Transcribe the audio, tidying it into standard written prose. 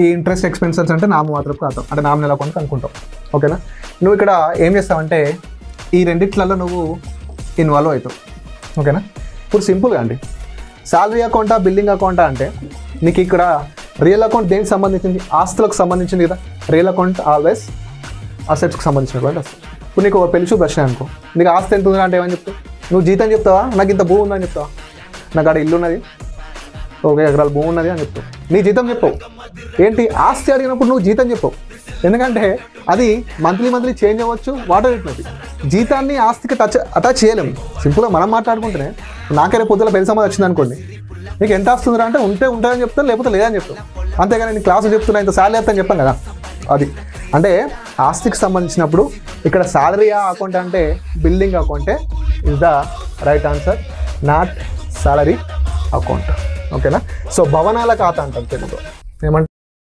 ఈ interest expenses అంటే నామమాత్రపు ఖాతా అంటే నామినల్ అకౌంట్ అనుకుంటావు. ఓకేనా? నువ్వు ఇక్కడ ఏం చేస్తావంటే ఈ రెండిట్లలో నువ్వు ఇన్వాల్వ్ అవుతావు. ఓకేనా? ఇప్పుడు సింపుల్గా అండి, శాలరీ అకౌంటా బిల్లింగ్ అకౌంటా అంటే నీకు ఇక్కడ రియల్ అకౌంట్ దేనికి సంబంధించింది? ఆస్తులకు సంబంధించింది కదా. రియల్ అకౌంట్ ఆల్వేస్ అసెట్స్కి సంబంధించినటువంటి వస్తుంది. ఇప్పుడు నీకు పెళ్లి చూపు వచ్చినాయి అనుకో, నీకు ఆస్తి ఎంత ఉందా అంటే ఏమని చెప్తావు? నువ్వు జీతం చెప్తావా? నాకు ఇంత భూమి ఉందని చెప్తావా? నాకు ఆడ ఇల్లు ఉన్నది, 1 ఎకరాల భూమి ఉన్నది అని చెప్తావు. నీ జీతం చెప్పవు. ఏంటి ఆస్తి అడిగినప్పుడు నువ్వు జీతం చెప్పవు. ఎందుకంటే అది మంత్లీ చేంజ్ అవ్వచ్చు, వాటర్ ఇట్నది. జీతాన్ని ఆస్తికి అటాచ్ చేయలేము. సింపుల్గా మనం మాట్లాడుకుంటేనే నాకైనా పొద్దుల పెళ్లి సంబంధం వచ్చింది అనుకోండి, నీకు ఎంత వస్తుందిరా అంటే ఉంటుందని చెప్తాను, లేకపోతే లేదని చెప్తాను. అంతేగాని నేను క్లాసు చెప్తున్నా ఇంత శాలరీ వస్తుందని చెప్పాను కదా. అది అంటే ఆస్తికి సంబంధించినప్పుడు ఇక్కడ శాలరీ అకౌంట్ అంటే బిల్డింగ్ అకౌంటే is the right answer, not salary account. ఓకేనా? సో భవనాల ఖాతా అంటాం తెలుగులో ఏమంటారు?